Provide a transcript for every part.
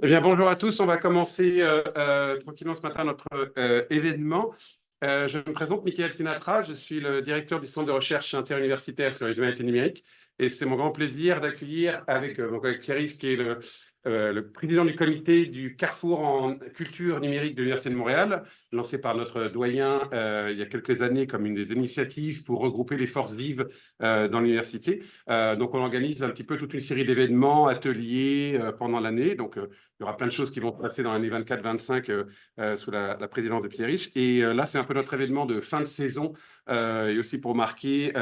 Eh bien, bonjour à tous. On va commencer tranquillement ce matin notre événement. Je me présente, Michael Sinatra. Je suis le directeur du Centre de recherche interuniversitaire sur les humanités numériques. Et c'est mon grand plaisir d'accueillir avec mon collègue Pierre, qui est le président du comité du Carrefour en culture numérique de l'Université de Montréal, lancé par notre doyen il y a quelques années comme une des initiatives pour regrouper les forces vives dans l'université. Donc, on organise un petit peu toute une série d'événements, ateliers pendant l'année. Donc, il y aura plein de choses qui vont se passer dans l'année 24-25 sous la présidence de Pierre Rich. Et là, c'est un peu notre événement de fin de saison et aussi pour marquer,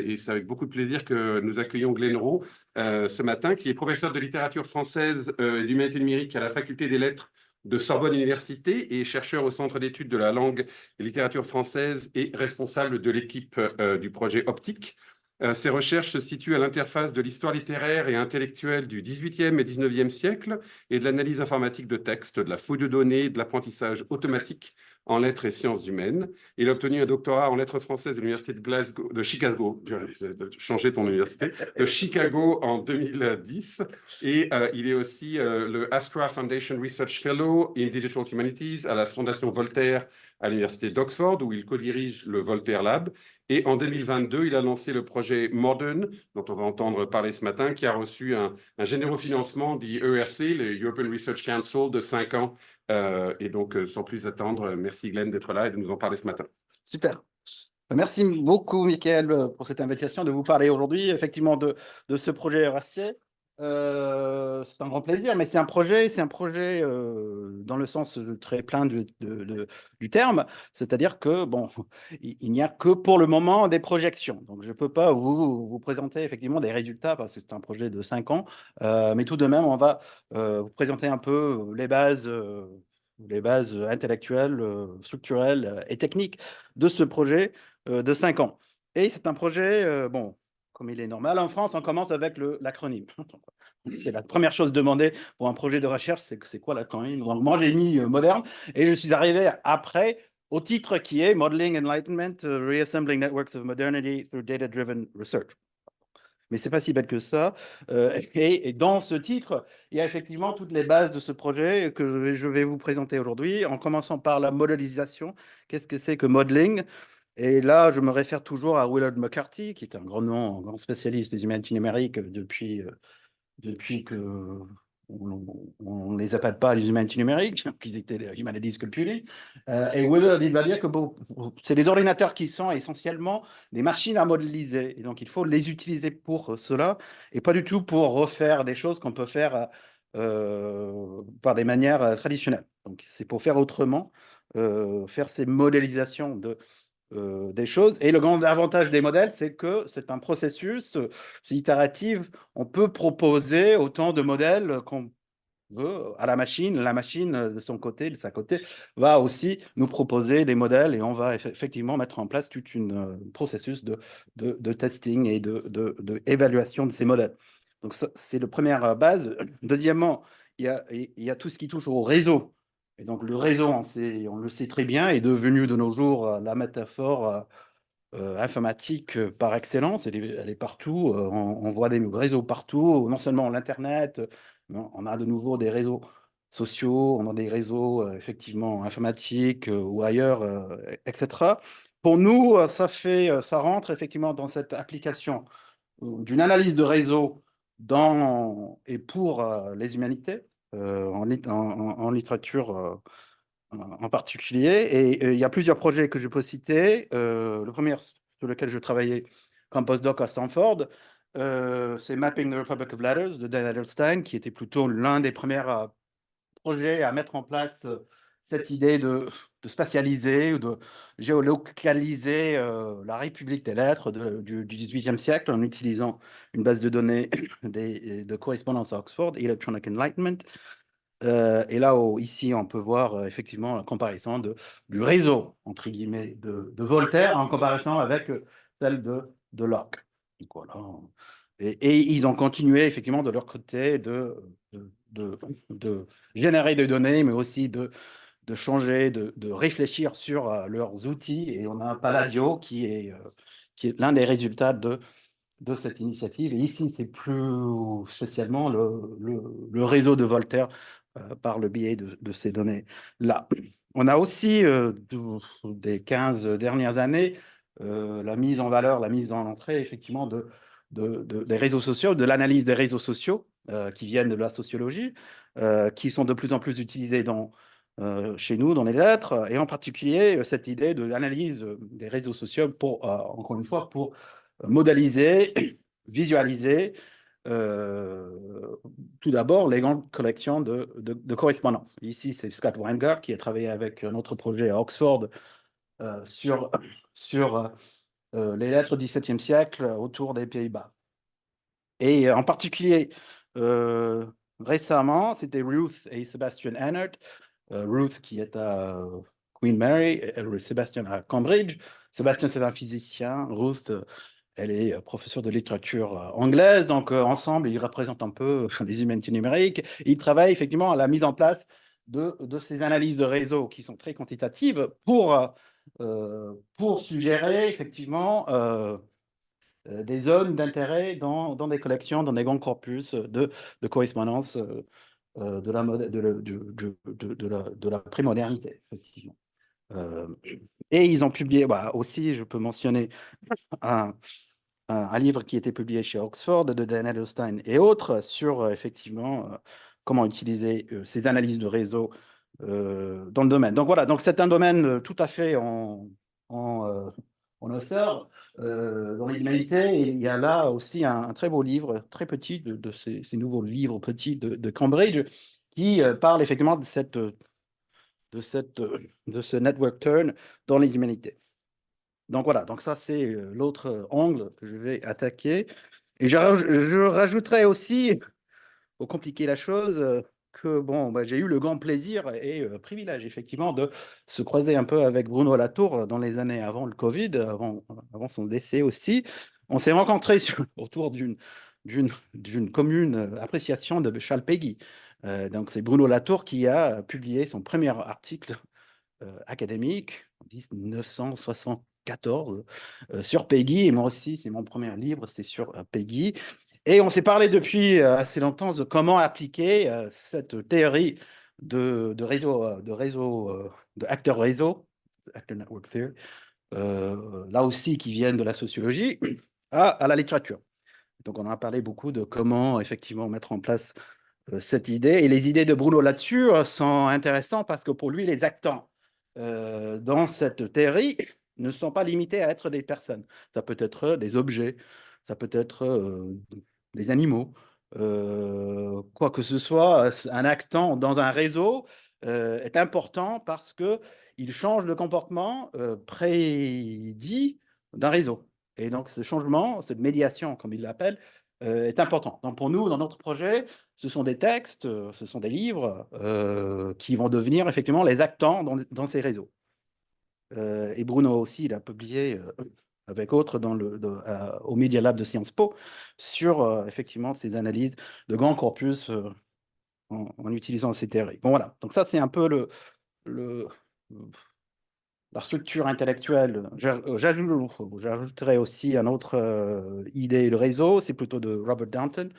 et c'est avec beaucoup de plaisir que nous accueillons Glenn Rowe ce matin, qui est professeur de littérature française et d'humanité numérique à la faculté des lettres de Sorbonne Université et chercheur au Centre d'études de la langue et littérature française et responsable de l'équipe du projet Optique. Ses recherches se situent à l'interface de l'histoire littéraire et intellectuelle du XVIIIe et XIXe siècle et de l'analyse informatique de textes, de la fouille de données, de l'apprentissage automatique en lettres et sciences humaines. Il a obtenu un doctorat en lettres françaises de l'université de Glasgow, de Chicago, changer ton université, de Chicago en 2010. Et il est aussi le Astra Foundation Research Fellow in Digital Humanities à la Fondation Voltaire à l'université d'Oxford, où il co-dirige le Voltaire Lab. Et en 2022, il a lancé le projet Modern, dont on va entendre parler ce matin, qui a reçu un généreux financement du ERC, le European Research Council, de 5 ans. Et donc, sans plus attendre, merci Glenn d'être là et de nous en parler ce matin. Super. Merci beaucoup, Mickaël, pour cette invitation de vous parler aujourd'hui, effectivement, de ce projet RSC. C'est un grand plaisir, mais c'est un projet dans le sens très plein du terme, c'est-à-dire que, bon, il n'y a que pour le moment des projections. Donc, je ne peux pas vous présenter effectivement des résultats parce que c'est un projet de 5 ans, mais tout de même, on va vous présenter un peu les bases intellectuelles, structurelles et techniques de ce projet de 5 ans. Et c'est un projet, bon, comme il est normal, en France, on commence avec l'acronyme. C'est la première chose demandée pour un projet de recherche, c'est quoi l'acronyme? Donc, moi, j'ai mis moderne et je suis arrivé après au titre qui est Modeling Enlightenment, Reassembling Networks of Modernity through Data-Driven Research. Mais c'est pas si bête que ça. Et dans ce titre, il y a effectivement toutes les bases de ce projet que je vais vous présenter aujourd'hui, en commençant par la modélisation. Qu'est-ce que c'est que modeling? Et là, je me réfère toujours à Willard McCarthy, qui est un grand nom, un grand spécialiste des humanités numériques depuis que on ne les appelle pas les humanités numériques, qu'ils étaient les humanities computing. Et Willard, il va dire que bon, c'est les ordinateurs qui sont essentiellement des machines à modéliser. Et donc, il faut les utiliser pour cela et pas du tout pour refaire des choses qu'on peut faire par des manières traditionnelles. Donc, c'est pour faire autrement, faire ces modélisations des choses. Et le grand avantage des modèles, c'est que c'est un processus itératif. On peut proposer autant de modèles qu'on veut à la machine. La machine, de son côté, de sa côté, va aussi nous proposer des modèles et on va effectivement mettre en place tout un processus de testing et d'évaluation de ces modèles. Donc, ça, c'est la première base. Deuxièmement, il y a tout ce qui touche au réseau. Et donc, le réseau, on le sait très bien, est devenu de nos jours la métaphore informatique par excellence. Elle est partout. On voit des réseaux partout, non seulement l'Internet, mais on a de nouveau des réseaux sociaux, on a des réseaux effectivement informatiques ou ailleurs, etc. Pour nous, ça rentre effectivement dans cette application d'une analyse de réseau et pour les humanités, en littérature en particulier. Et il y a plusieurs projets que je peux citer. Le premier sur lequel je travaillais comme postdoc à Stanford, c'est Mapping the Republic of Letters de Dan Edelstein, qui était plutôt l'un des premiers projets à mettre en place cette idée de spatialiser ou de géolocaliser la République des lettres du XVIIIe siècle en utilisant une base de données de correspondance à Oxford, Electronic Enlightenment. Et là, ici, on peut voir effectivement la comparaison du réseau, entre guillemets, Voltaire en comparaison avec celle de Locke. Donc, voilà. Et ils ont continué effectivement de leur côté de générer des données, mais aussi de changer, de réfléchir sur leurs outils. Et on a un Palladio qui est l'un des résultats de cette initiative. Et ici, c'est plus spécialement le réseau de Voltaire par le biais de ces données-là. On a aussi, des 15 dernières années, la mise en valeur, la mise en entrée, effectivement, des réseaux sociaux, de l'analyse des réseaux sociaux qui viennent de la sociologie, qui sont de plus en plus utilisés chez nous, dans les lettres, et en particulier cette idée de l'analyse des réseaux sociaux pour, encore une fois, pour modéliser, visualiser tout d'abord les grandes collections de correspondances. Ici, c'est Scott Weingart qui a travaillé avec notre projet à Oxford sur les lettres du XVIIe siècle autour des Pays-Bas. Et en particulier, récemment, c'était Ruth et Sebastian Ennert. Ruth qui est à Queen Mary, et Sebastian à Cambridge. Sebastian, c'est un physicien. Ruth, elle est professeure de littérature anglaise. Donc, ensemble, ils représentent un peu les humanités numériques. Ils travaillent effectivement à la mise en place de ces analyses de réseau qui sont très quantitatives pour suggérer effectivement des zones d'intérêt dans des collections, dans des grands corpus de correspondance de la prémodernité, effectivement. Et ils ont publié, aussi, je peux mentionner un, un livre qui était publié chez Oxford de Dan Edelstein et autres sur effectivement comment utiliser ces analyses de réseau dans le domaine. Donc voilà, donc c'est un domaine tout à fait en essor dans les humanités. Et il y a là aussi un très beau livre, très petit, de ces nouveaux livres petits de Cambridge qui parle effectivement de ce network turn dans les humanités. Donc voilà, donc ça c'est l'autre angle que je vais attaquer. Et je rajouterais aussi, pour compliquer la chose, que bon, j'ai eu le grand plaisir et privilège effectivement de se croiser un peu avec Bruno Latour dans les années avant le Covid, avant son décès aussi. On s'est rencontrés autour d'une commune appréciation de Charles Péguy. Donc c'est Bruno Latour qui a publié son premier article académique en 1974 sur Peggy. Et moi aussi, c'est mon premier livre, c'est sur Peggy. Et on s'est parlé depuis assez longtemps de comment appliquer cette théorie de acteurs réseau, actor network theory, là aussi qui viennent de la sociologie, à la littérature. Donc on a parlé beaucoup de comment effectivement mettre en place cette idée. Et les idées de Bruno là-dessus sont intéressantes parce que pour lui, les actants dans cette théorie ne sont pas limités à être des personnes. Ça peut être des objets, ça peut être des animaux, quoi que ce soit. Un actant dans un réseau est important parce qu'il change de comportement prédit d'un réseau. Et donc ce changement, cette médiation, comme il l'appelle, est important. Donc pour nous, dans notre projet, ce sont des textes, ce sont des livres qui vont devenir effectivement les actants dans ces réseaux. Et Bruno aussi, il a publié avec autres au Media Lab de Sciences Po sur effectivement ces analyses de grands corpus en utilisant ces théories. Bon voilà, donc ça c'est un peu le, la structure intellectuelle. J'ajouterai aussi une autre idée, le réseau, c'est plutôt de Robert Downton,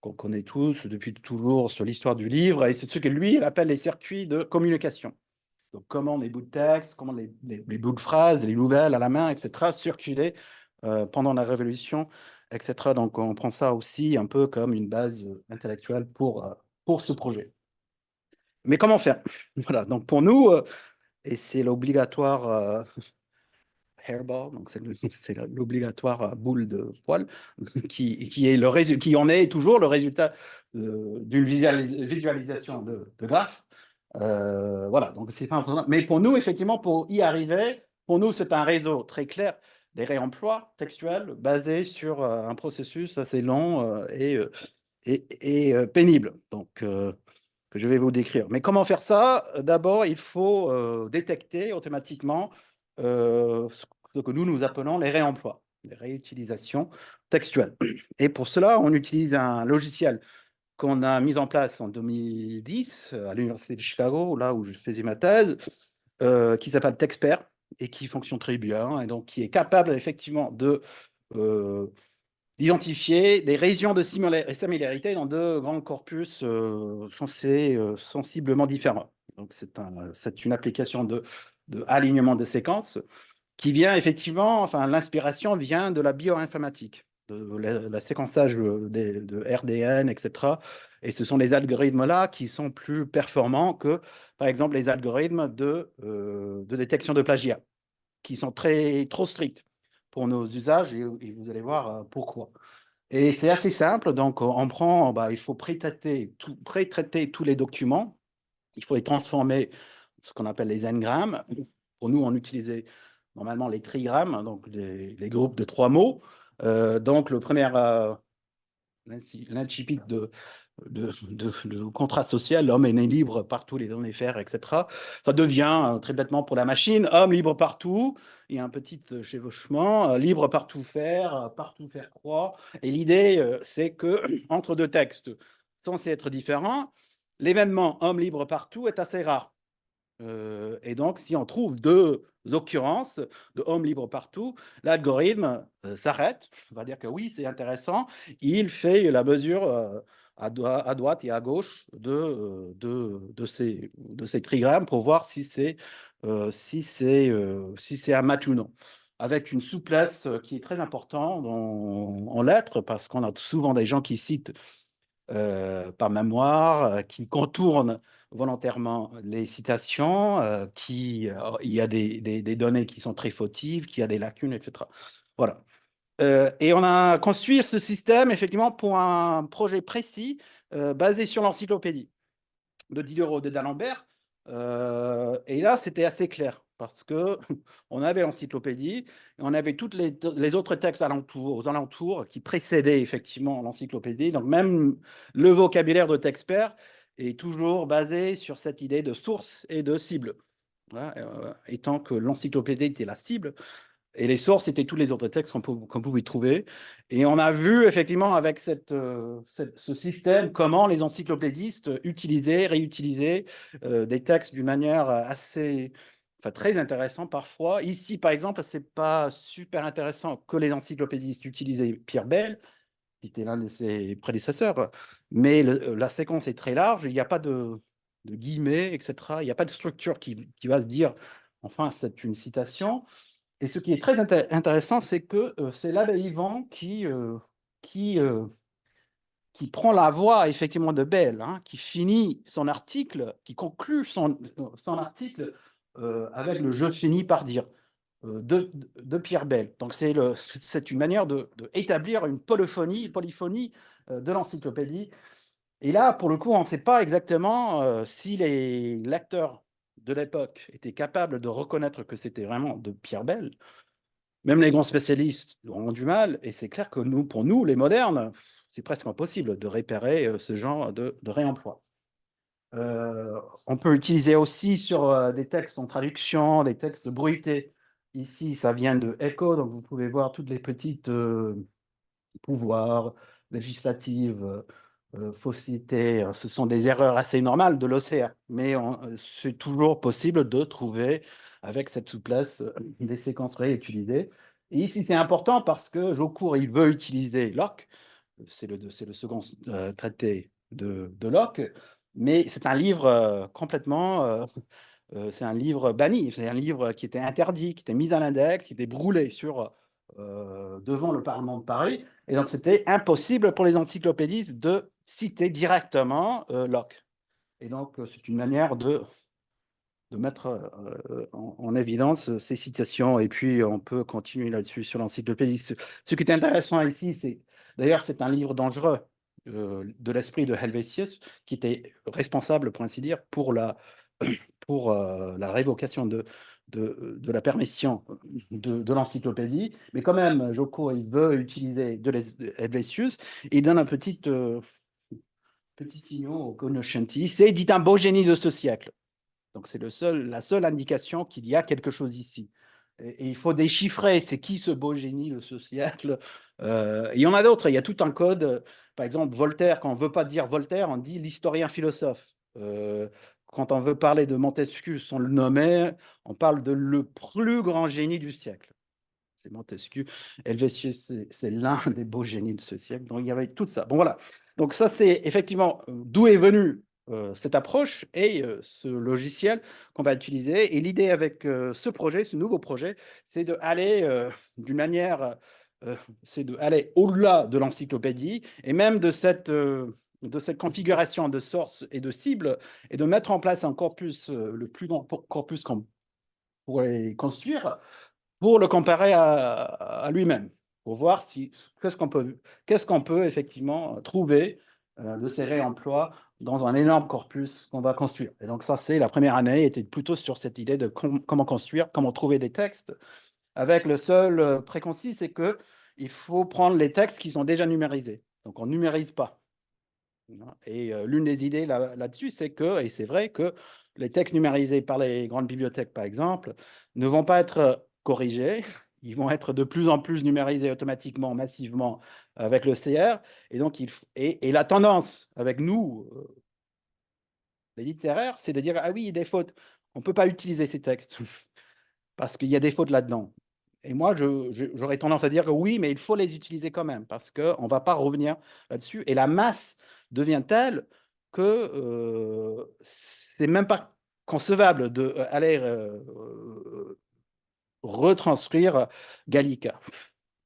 qu'on connaît tous depuis toujours sur l'histoire du livre, et c'est ce que lui, il appelle les circuits de communication. Donc, comment les bouts de texte, comment les bouts de phrases, les nouvelles à la main, etc., circulaient pendant la Révolution, etc. Donc, on prend ça aussi un peu comme une base intellectuelle pour ce projet. Mais comment faire? Voilà, donc pour nous, et c'est l'obligatoire hairball, donc c'est l'obligatoire boule de poil, qui en est toujours le résultat d'une visualisation de graphes. Voilà, donc c'est pas important. Mais pour nous, effectivement, pour y arriver, pour nous, c'est un réseau très clair des réemplois textuels basés sur un processus assez long et pénible, donc que je vais vous décrire. Mais comment faire ça? D'abord, il faut détecter automatiquement ce que nous appelons les réemplois, les réutilisations textuelles. Et pour cela, on utilise un logiciel qu'on a mis en place en 2010 à l'Université de Chicago, là où je faisais ma thèse, qui s'appelle Texpert et qui fonctionne très bien, et donc qui est capable effectivement de d'identifier des régions de similarité dans deux grands corpus censés sensiblement différents. Donc, c'est une application de alignement de séquences qui vient effectivement, enfin, l'inspiration vient de la bioinformatique, de la séquençage de RDN, etc. Et ce sont les algorithmes-là qui sont plus performants que, par exemple, les algorithmes de détection de plagiat, qui sont trop stricts pour nos usages, et vous allez voir pourquoi. Et c'est assez simple, donc on prend, bah, il faut pré-traiter tous les documents, il faut les transformer en ce qu'on appelle les n-grammes. Pour nous, on utilisait normalement les trigrammes, donc les groupes de 3 mots. Donc le premier, l'incipit de contrat social, l'homme est né libre partout, les données faire, etc. Ça devient très bêtement pour la machine, homme libre partout, il y a un petit chevauchement, libre partout faire croix. Et l'idée, c'est que entre deux textes censés être différents, l'événement homme libre partout est assez rare. Et donc, si on trouve deux occurrences de hommes libres partout, l'algorithme s'arrête, va dire que oui, c'est intéressant. Il fait la mesure à droite et à gauche de ces trigrammes pour voir si c'est un match ou non. Avec une souplesse qui est très importante en lettres, parce qu'on a souvent des gens qui citent par mémoire, qui contournent volontairement les citations, il y a des données qui sont très fautives, qui a des lacunes, etc. Voilà. Et on a construit ce système effectivement pour un projet précis basé sur l'encyclopédie de Diderot de d'Alembert. Et là, c'était assez clair parce que on avait l'encyclopédie, et on avait tous les autres textes aux alentours qui précédaient effectivement l'encyclopédie. Donc même le vocabulaire de Texpert est toujours basé sur cette idée de source et de cible. Voilà, étant que l'encyclopédie était la cible, et les sources, c'était tous les autres textes qu'on pouvait trouver. Et on a vu effectivement avec ce système comment les encyclopédistes utilisaient, réutilisaient des textes d'une manière très intéressante parfois. Ici, par exemple, ce n'est pas super intéressant que les encyclopédistes utilisaient Pierre Bell, qui était l'un de ses prédécesseurs, mais la séquence est très large, il n'y a pas de guillemets, etc. Il n'y a pas de structure qui va se dire, enfin, c'est une citation. Et ce qui est très intéressant, c'est que c'est l'abbé Yvan qui, euh, qui prend la voix effectivement de Bell, hein, qui finit son article, qui conclut son article avec le je finis par dire de Pierre Bell. Donc c'est une manière d'établir une polyphonie de l'encyclopédie. Et là, pour le coup, on ne sait pas exactement si les lecteurs de l'époque étaient capables de reconnaître que c'était vraiment de Pierre Bell. Même les grands spécialistes ont du mal, et c'est clair que pour nous, les modernes, c'est presque impossible de repérer ce genre de réemploi. On peut utiliser aussi sur des textes en traduction, des textes bruités. Ici, ça vient de Echo, donc vous pouvez voir toutes les petites pouvoirs législatifs, faussetés. Ce sont des erreurs assez normales de l'OCR, mais c'est toujours possible de trouver avec cette souplesse des séquences réutilisées. Et ici, c'est important parce que Jaucourt, il veut utiliser Locke, c'est le second traité de Locke, mais c'est un livre complètement, c'est un livre banni, c'est un livre qui était interdit, qui était mis à l'index, qui était brûlé devant le Parlement de Paris, et donc c'était impossible pour les encyclopédistes de citer directement Locke. Et donc c'est une manière de mettre en évidence ces citations, et puis on peut continuer là-dessus sur l'encyclopédie. Ce qui est intéressant ici, c'est d'ailleurs c'est un livre dangereux de l'esprit de Helvétius, qui était responsable, pour ainsi dire, pour la révocation de la permission de l'encyclopédie. Mais quand même, Joko, il veut utiliser de Helvétius, et il donne un petit signal au cognoscenti, c'est dit un beau génie de ce siècle. Donc, c'est la seule indication qu'il y a quelque chose ici. Et il faut déchiffrer, c'est qui ce beau génie de ce siècle. Il y en a d'autres, il y a tout un code. Par exemple, Voltaire, quand on ne veut pas dire Voltaire, on dit l'historien philosophe. Quand on veut parler de Montesquieu, on le nommait, on parle de le plus grand génie du siècle. c'est Montesquieu. Helvétius, c'est l'un des beaux génies de ce siècle. Donc, il y avait tout ça. Bon, voilà. Donc, ça, c'est effectivement d'où est venue cette approche et ce logiciel qu'on va utiliser. Et l'idée avec ce projet, ce nouveau projet, c'est d'aller d'une manière, c'est d'aller au-delà de l'encyclopédie et même de cette configuration de sources et de cibles et de mettre en place un corpus, le plus grand corpus qu'on pourrait construire, pour le comparer à lui-même, pour voir si, qu'est-ce qu'on peut effectivement trouver de ces réemplois dans un énorme corpus qu'on va construire. Et donc ça, c'est la première année, était plutôt sur cette idée de comment construire, comment trouver des textes, avec le seul préconcis, c'est qu'il faut prendre les textes qui sont déjà numérisés. Donc on ne numérise pas. Et l'une des idées là-dessus, c'est que, et c'est vrai que les textes numérisés par les grandes bibliothèques, par exemple, ne vont pas être corrigés. Ils vont être de plus en plus numérisés automatiquement, massivement avec le CR. Et donc, et la tendance avec nous, les littéraires, c'est de dire, ah oui, il y a des fautes. On ne peut pas utiliser ces textes parce qu'il y a des fautes là-dedans. Et moi, j'aurais tendance à dire que oui, mais il faut les utiliser quand même parce qu'on ne va pas revenir là-dessus. Et la masse devient telle que c'est même pas concevable d'aller retranscrire Gallica.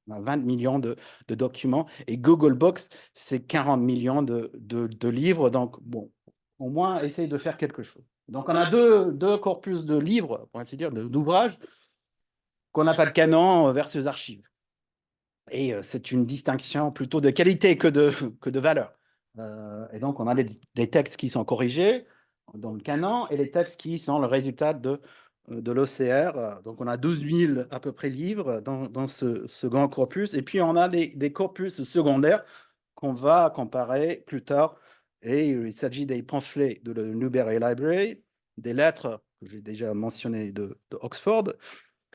On a 20 millions de documents et Google Box, c'est 40 millions de livres. Donc, bon, au moins, essaye de faire quelque chose. Donc, on a deux corpus de livres, pour ainsi dire, d'ouvrages qu'on appelle canon versus archives. Et c'est une distinction plutôt de qualité que de valeur. Et donc, on a des textes qui sont corrigés dans le canon et les textes qui sont le résultat de l'OCR. Donc, on a 12 000 à peu près livres dans ce grand corpus. Et puis, on a des corpus secondaires qu'on va comparer plus tard. Et il s'agit des pamphlets de la Newberry Library, des lettres que j'ai déjà mentionnées de Oxford,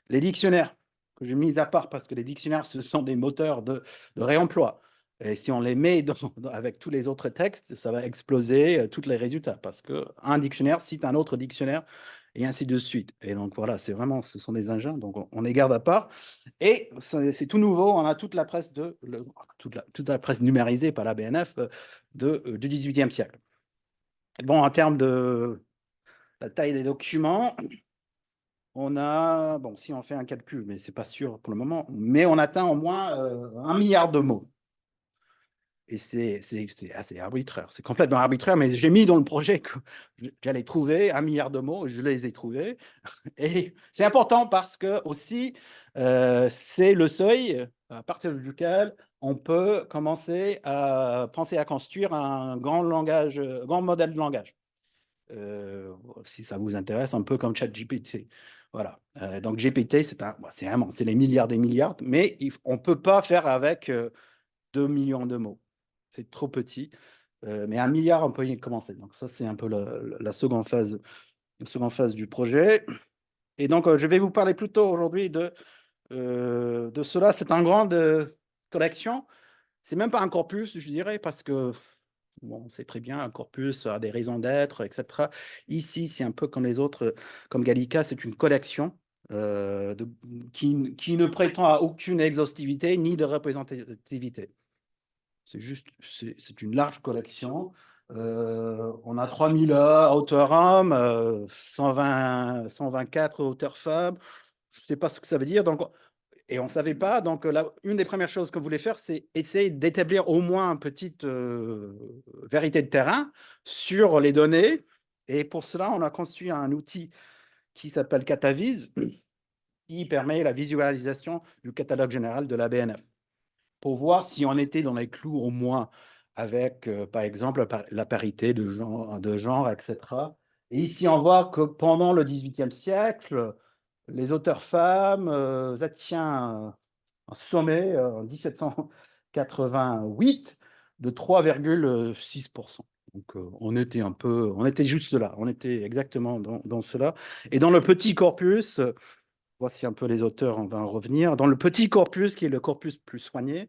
les dictionnaires que j'ai mis à part parce que les dictionnaires, ce sont des moteurs de réemploi. Et si on les met avec tous les autres textes, ça va exploser tous les résultats parce qu'un dictionnaire cite un autre dictionnaire et ainsi de suite. Et donc voilà, c'est vraiment, ce sont des engins, donc on les garde à part. Et c'est tout nouveau, on a toute la presse, toute la presse numérisée par la BNF du XVIIIe siècle. Bon, en termes de la taille des documents, on a, bon, si on fait un calcul, mais ce n'est pas sûr pour le moment, mais on atteint au moins 1 milliard de mots. Et c'est assez arbitraire, c'est complètement arbitraire, mais j'ai mis dans le projet que j'allais trouver 1 milliard de mots, et je les ai trouvés. Et c'est important parce que aussi, c'est le seuil à partir duquel on peut commencer à penser à construire un grand modèle de langage. Si ça vous intéresse, un peu comme ChatGPT. Voilà. Donc GPT, c'est les milliards des milliards, mais on ne peut pas faire avec 2 millions de mots. C'est trop petit. Mais 1 milliard, on peut y commencer. Donc ça, c'est un peu la seconde phase du projet. Et donc, je vais vous parler plutôt aujourd'hui de cela. C'est une grande collection. C'est même pas un corpus, je dirais, parce que bon, c'est très bien, un corpus a des raisons d'être, etc. Ici, c'est un peu comme les autres, comme Gallica, c'est une collection qui ne prétend à aucune exhaustivité ni de représentativité. C'est une large collection. On a 3000 auteurs-hommes, 124 auteurs-femmes. Je ne sais pas ce que ça veut dire. Donc, et on ne savait pas. Donc, une des premières choses qu'on voulait faire, c'est essayer d'établir au moins une petite vérité de terrain sur les données. Et pour cela, on a construit un outil qui s'appelle Catavis, qui permet la visualisation du catalogue général de la BNF, pour voir si on était dans les clous au moins avec, par exemple, la parité de genre, etc. Et ici, on voit que pendant le XVIIIe siècle, les auteurs femmes atteignaient un sommet en 1788 de 3,6%. Donc, on était juste là, on était exactement dans cela. Et dans le petit corpus, voici un peu les auteurs, on va en revenir. Dans le petit corpus, qui est le corpus plus soigné,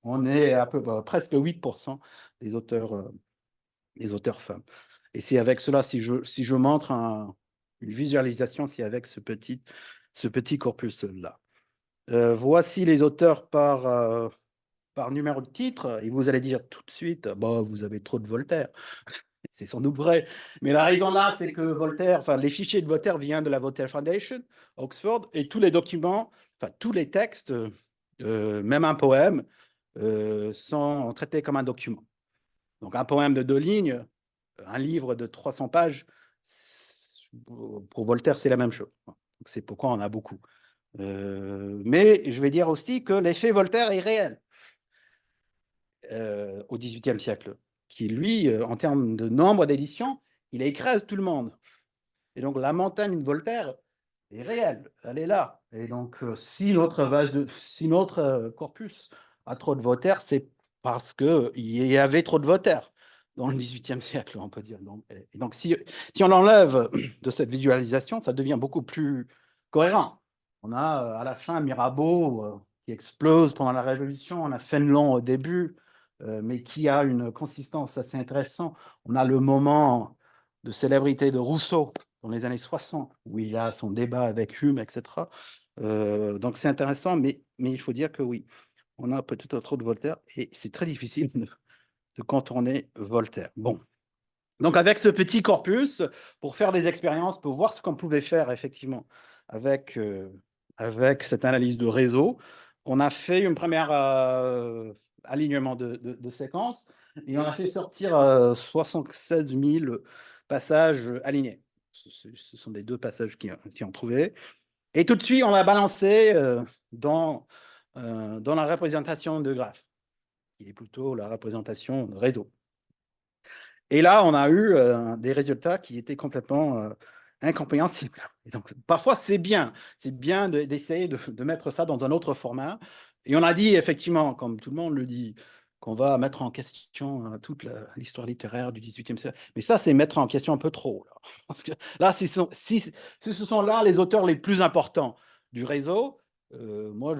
on est à peu près presque 8% des auteurs femmes. Et c'est avec cela, si je montre une visualisation, c'est avec ce petit ce petit corpus-là. Voici les auteurs par numéro de titre, et vous allez dire tout de suite, bah, vous avez trop de Voltaire. C'est sans doute vrai. Mais la raison là, c'est que Voltaire, enfin, les fichiers de Voltaire viennent de la Voltaire Foundation, Oxford, et tous les documents, enfin, tous les textes, même un poème, sont traités comme un document. Donc, un poème de 2 lignes, un livre de 300 pages, pour Voltaire, c'est la même chose. C'est pourquoi on a beaucoup. Mais je vais dire aussi que l'effet Voltaire est réel au XVIIIe siècle, qui, lui, en termes de nombre d'éditions, il écrase tout le monde. Et donc, la montagne de Voltaire est réelle, elle est là. Et donc, si notre corpus a trop de Voltaire, c'est parce qu'il y avait trop de Voltaire dans le XVIIIe siècle, on peut dire. Donc si on enlève de cette visualisation, ça devient beaucoup plus cohérent. On a à la fin Mirabeau qui explose pendant la Révolution, on a Fénelon au début, mais qui a une consistance assez intéressante. On a le moment de célébrité de Rousseau dans les années 60, où il a son débat avec Hume, etc. Donc c'est intéressant, mais il faut dire que oui, on a peut-être trop de Voltaire, et c'est très difficile de contourner Voltaire. Bon. Donc avec ce petit corpus, pour faire des expériences, pour voir ce qu'on pouvait faire effectivement avec cette analyse de réseau, on a fait une première alignement de séquences, et on a fait sortir 76 000 passages alignés. Ce sont des 2 passages qui ont trouvé. Et tout de suite, on a balancé dans la représentation de graphes, qui est plutôt la représentation de réseau. Et là, on a eu des résultats qui étaient complètement incompréhensibles. Et donc, parfois, c'est bien d'essayer de mettre ça dans un autre format. Et on a dit, effectivement, comme tout le monde le dit, qu'on va mettre en question toute l'histoire littéraire du XVIIIe siècle. Mais ça, c'est mettre en question un peu trop. Là. Parce que là, si ce sont là les auteurs les plus importants du réseau, moi,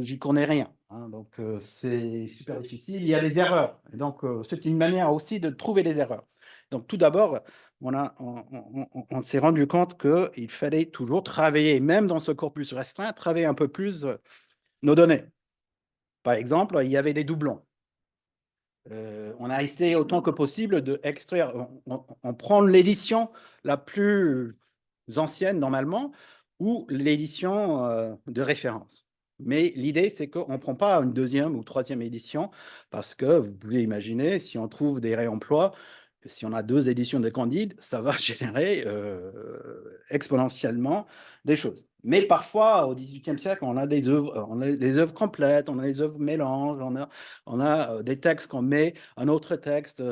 j'y connais rien. Hein, donc, c'est super difficile. Il y a des erreurs. Et donc, c'est une manière aussi de trouver les erreurs. Donc, tout d'abord, on s'est rendu compte qu'il fallait toujours travailler, même dans ce corpus restreint, travailler un peu plus nos données. Par exemple, il y avait des doublons. On a essayé autant que possible d'extraire. On prend l'édition la plus ancienne, normalement, ou l'édition de référence. Mais l'idée, c'est qu'on ne prend pas une 2e ou 3e édition, parce que vous pouvez imaginer, si on trouve des réemplois, si on a 2 éditions de Candide, ça va générer exponentiellement des choses. Mais parfois, au XVIIIe siècle, on a des œuvres complètes, on a des œuvres mélanges, on a des textes qu'on met un autre texte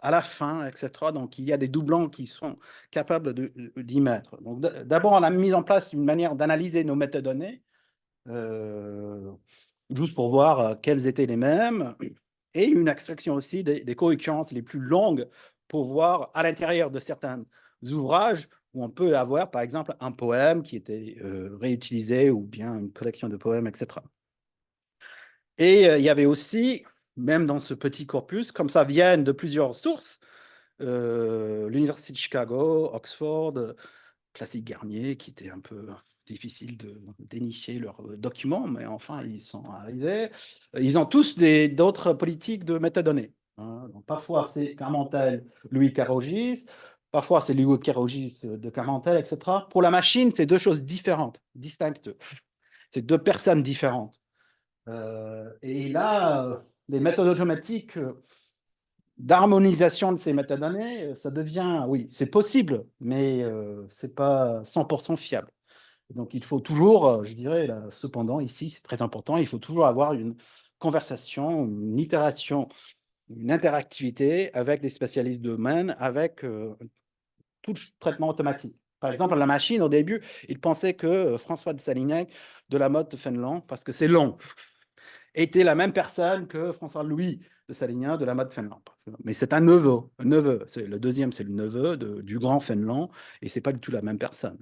à la fin, etc. Donc, il y a des doublons qui sont capables d'y mettre. Donc, d'abord, on a mis en place une manière d'analyser nos métadonnées, juste pour voir quelles étaient les mêmes, et une extraction aussi des cooccurrences les plus longues pour voir à l'intérieur de certains ouvrages où on peut avoir, par exemple, un poème qui était réutilisé ou bien une collection de poèmes, etc. Et il y avait aussi, même dans ce petit corpus, comme ça viennent de plusieurs sources, l'Université de Chicago, Oxford, Classique Garnier, qui était un peu difficile de dénicher leurs documents, mais enfin, ils sont arrivés. Ils ont tous d'autres politiques de métadonnées. Hein. Donc, parfois, c'est Carmentel, Louis Carogis, parfois, c'est Louis Carogis de Carmentel, etc. Pour la machine, c'est 2 choses différentes, distinctes. C'est 2 personnes différentes. Et là, les méthodes automatiques d'harmonisation de ces métadonnées, ça devient, oui, c'est possible, mais ce n'est pas 100% fiable. Donc, il faut toujours, je dirais, là, cependant, ici, c'est très important, il faut toujours avoir une conversation, une itération, une interactivité avec des spécialistes de domaine, avec tout le traitement automatique. Par exemple, la machine, au début, il pensait que François de Salignac, de la mode de Fénelon, parce que c'est long, était la même personne que François-Louis de Salignac de la mode Fénelon. Mais c'est un neveu. Le deuxième, c'est le neveu du grand Fénelon, et c'est pas du tout la même personne.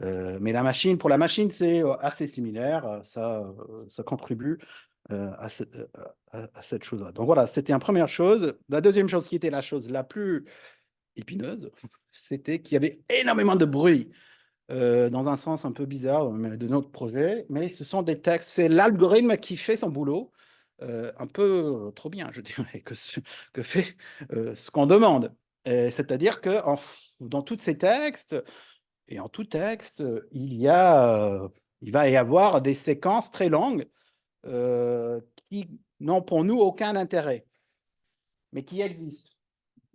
Mais pour la machine, c'est assez similaire. Ça contribue à cette chose-là. Donc voilà, c'était une première chose. La deuxième chose qui était la chose la plus épineuse, c'était qu'il y avait énormément de bruit dans un sens un peu bizarre de notre projet, mais ce sont des textes, c'est l'algorithme qui fait son boulot, un peu trop bien, je dirais, que fait ce qu'on demande. C'est-à-dire que dans tous ces textes, et en tout texte, il va y avoir des séquences très longues qui n'ont pour nous aucun intérêt, mais qui existent.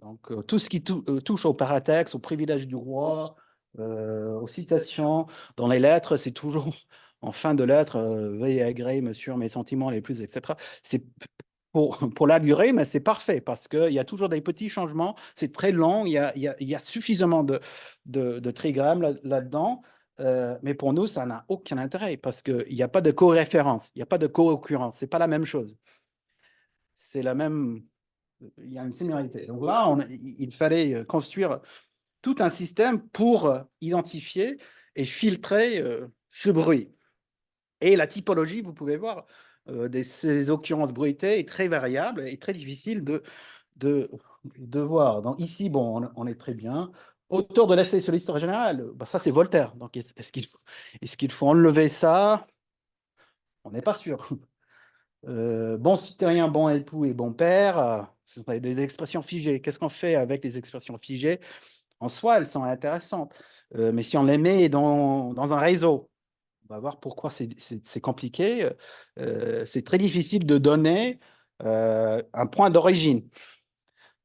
Donc, tout ce qui touche au paratexte, au privilège du roi, aux citations, dans les lettres, c'est toujours en fin de lettre, veuillez agréer, monsieur, mes sentiments les plus, etc. C'est pour l'algorithme, c'est parfait parce qu'il y a toujours des petits changements, c'est très long, il y a suffisamment de trigrammes là-dedans, mais pour nous, ça n'a aucun intérêt parce qu'il n'y a pas de co-référence, il n'y a pas de co-occurrence, c'est pas la même chose. C'est la même, il y a une similarité. Donc là, il fallait construire tout un système pour identifier et filtrer ce bruit. Et la typologie, vous pouvez voir, ces occurrences bruitées est très variable et très difficile de voir. Donc ici, bon, on est très bien. Auteur de l'essai sur l'histoire générale, bah, ça c'est Voltaire. Donc est-ce qu'il faut enlever ça? On n'est pas sûr. Bon citoyen, bon époux et bon père, ce sont des expressions figées. Qu'est-ce qu'on fait avec les expressions figées? En soi, elles sont intéressantes. Mais si on les met dans un réseau, on va voir pourquoi c'est compliqué. C'est très difficile de donner un point d'origine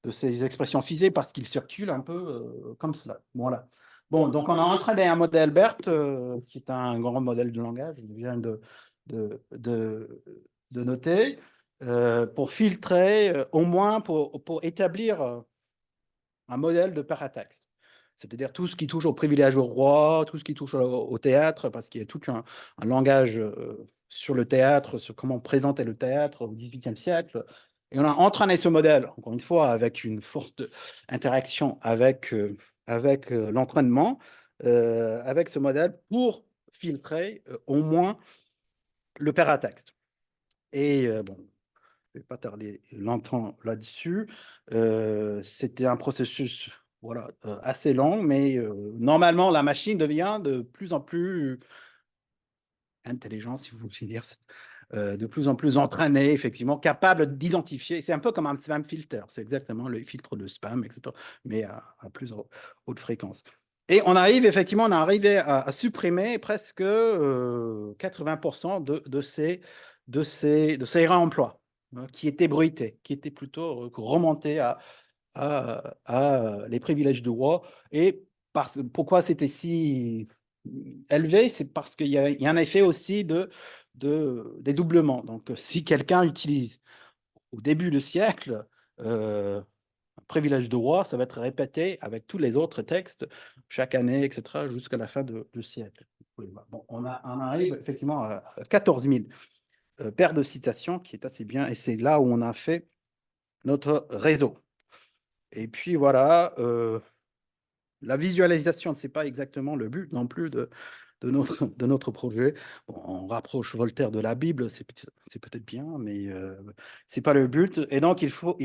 de ces expressions figées parce qu'ils circulent un peu comme cela. Voilà. Bon, donc on a entraîné un modèle BERT qui est un grand modèle de langage, je viens de, de, de noter, pour filtrer, au moins pour établir un modèle de paratexte. C'est-à-dire tout ce qui touche au privilège au roi, tout ce qui touche au théâtre, parce qu'il y a tout un langage sur le théâtre, sur comment présenter le théâtre au XVIIIe siècle. Et on a entraîné ce modèle, encore une fois, avec une forte interaction avec l'entraînement, avec ce modèle pour filtrer au moins le paratexte. Et bon, je ne vais pas tarder longtemps là-dessus. C'était un processus voilà, assez long, mais normalement, la machine devient de plus en plus intelligente, si vous voulez dire, de plus en plus entraînée, effectivement, capable d'identifier. C'est un peu comme un spam filter, c'est exactement le filtre de spam, etc., mais à plus haute fréquence. Et on arrive, effectivement, on a arrivé à supprimer presque 80% de ces réemplois qui étaient bruités, qui étaient plutôt remontés à les privilèges du roi. Et pourquoi c'était si élevé? C'est parce qu'il y a un effet aussi de dédoublement. Donc, si quelqu'un utilise au début du siècle un privilège de roi, ça va être répété avec tous les autres textes chaque année, etc., jusqu'à la fin du siècle. Bon, on arrive effectivement à 14 000 paires de citations, qui est assez bien, et c'est là où on a fait notre réseau. Et puis voilà, la visualisation, ce n'est pas exactement le but non plus de notre projet. Bon, on rapproche Voltaire de la Bible, c'est peut-être bien, mais ce n'est pas le but. Et donc, il faut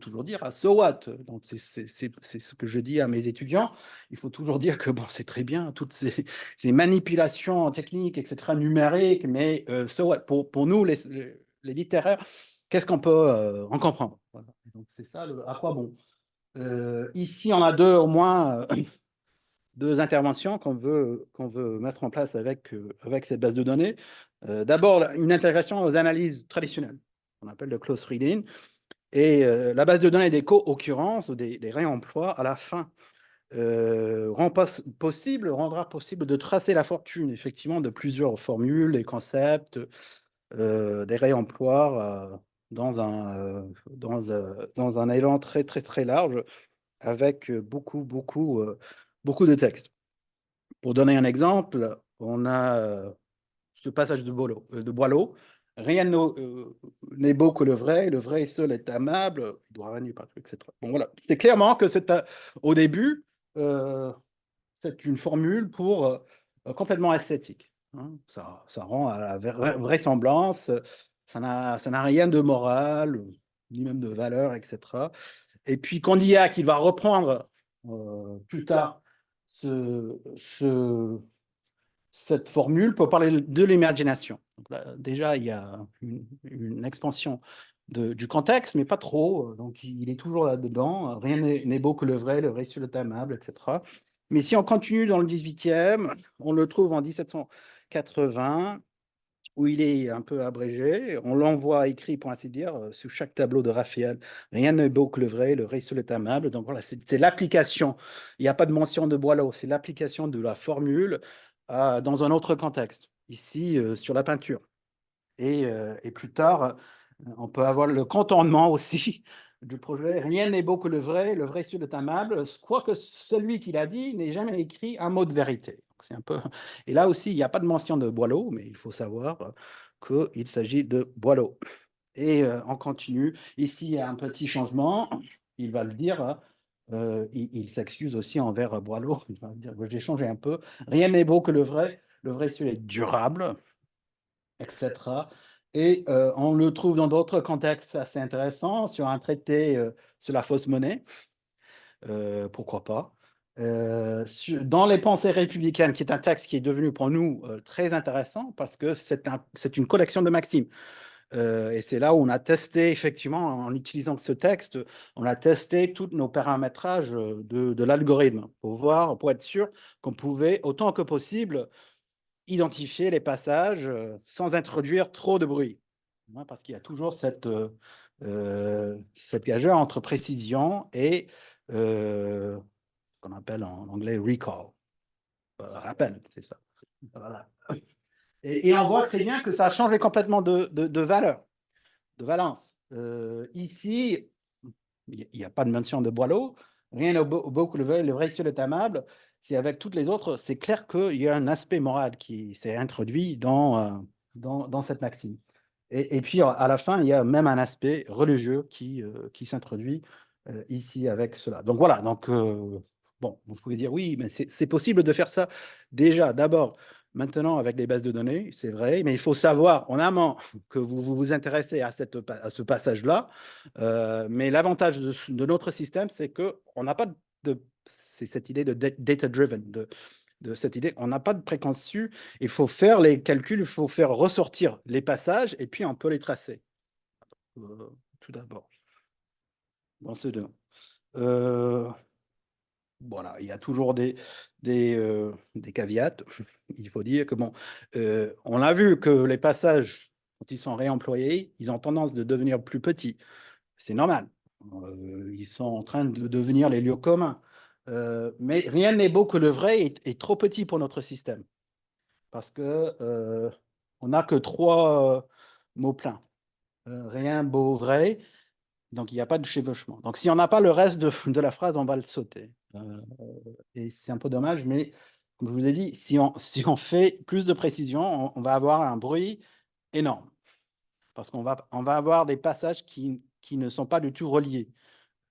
toujours dire so what. Donc, c'est ce que je dis à mes étudiants. Il faut toujours dire que bon, c'est très bien, toutes ces manipulations techniques, etc., numériques, mais so what. Pour nous, les littéraires, qu'est-ce qu'on peut en comprendre? Voilà. Donc, c'est ça, à quoi bon. Ici, on a au moins deux interventions qu'on veut mettre en place avec cette base de données. D'abord, une intégration aux analyses traditionnelles, qu'on appelle le close reading, et la base de données des co-occurrences, des réemplois à la fin, rendra possible de tracer la fortune, effectivement, de plusieurs formules, des concepts, des réemplois dans un élan très, très, très large, avec beaucoup de textes. Pour donner un exemple, on a ce passage de Boileau. Rien n'est beau que le vrai seul est aimable, il doit régner partout, etc. Bon, voilà. C'est clairement que au début, c'est une formule pour complètement esthétique. Hein. Ça rend à la vraisemblance, ça n'a rien de moral, ni même de valeur, etc. Et puis, quand il y a qu'il va reprendre plus tard cette formule peut parler de l'imagination. Déjà, il y a une expansion du contexte, mais pas trop. Donc, il est toujours là-dedans. Rien n'est beau que le vrai sur le aimable, etc. Mais si on continue dans le 18e, on le trouve en 1780, où il est un peu abrégé. On l'envoie écrit, pour ainsi dire, sur chaque tableau de Raphaël. Rien n'est beau que le vrai sur le aimable. Donc voilà, c'est l'application. Il n'y a pas de mention de Boileau, c'est l'application de la formule dans un autre contexte, ici sur la peinture. Et plus tard, on peut avoir le contournement aussi du projet. Rien n'est beau que le vrai sur le aimable. Je crois que celui qui l'a dit n'est jamais écrit un mot de vérité. C'est un peu... Et là aussi, il n'y a pas de mention de Boileau, mais il faut savoir qu'il s'agit de Boileau. Et on continue. Ici, il y a un petit changement. Il va le dire. Il s'excuse aussi envers Boileau. Il va dire, j'ai changé un peu. Rien n'est beau que le vrai sur est durable, etc. Et on le trouve dans d'autres contextes assez intéressants, sur un traité sur la fausse monnaie, pourquoi pas. Dans les pensées républicaines, qui est un texte qui est devenu pour nous très intéressant parce que c'est une collection de maximes. Et c'est là où on a testé, effectivement, en utilisant ce texte, on a testé tous nos paramétrages de l'algorithme pour être sûr qu'on pouvait, autant que possible, identifier les passages sans introduire trop de bruit. Parce qu'il y a toujours cette gageure entre précision et ce qu'on appelle en anglais recall. Rappel, c'est ça. Voilà. Et on voit très bien que ça a changé complètement de valeur, de valence. Ici, il n'y a pas de mention de Boileau, rien au beau que le vrai sur le aimable. C'est avec toutes les autres, c'est clair qu'il y a un aspect moral qui s'est introduit dans cette maxime. Et puis, à la fin, il y a même un aspect religieux qui s'introduit ici avec cela. Donc voilà, donc, bon, vous pouvez dire oui, mais c'est possible de faire ça déjà, d'abord, maintenant avec les bases de données, c'est vrai, mais il faut savoir en amont que vous vous intéressez à ce passage-là. Mais l'avantage de notre système, c'est qu'on n'a pas c'est cette idée de data-driven, de cette idée, on n'a pas de préconçu, il faut faire les calculs, il faut faire ressortir les passages et puis on peut les tracer. Tout d'abord, dans ce deux. Voilà, il y a toujours des caveats. Il faut dire que, bon, on a vu que les passages, quand ils sont réemployés, ils ont tendance de devenir plus petits. C'est normal. Ils sont en train de devenir les lieux communs. Mais rien n'est beau que le vrai est trop petit pour notre système. Parce que on n'a que trois mots pleins. Rien beau vrai. Donc, il n'y a pas de chevauchement. Donc, si on n'a pas le reste de la phrase, on va le sauter. Et c'est un peu dommage, mais comme je vous ai dit, si on fait plus de précision, on va avoir un bruit énorme. Parce qu'on va avoir des passages qui ne sont pas du tout reliés.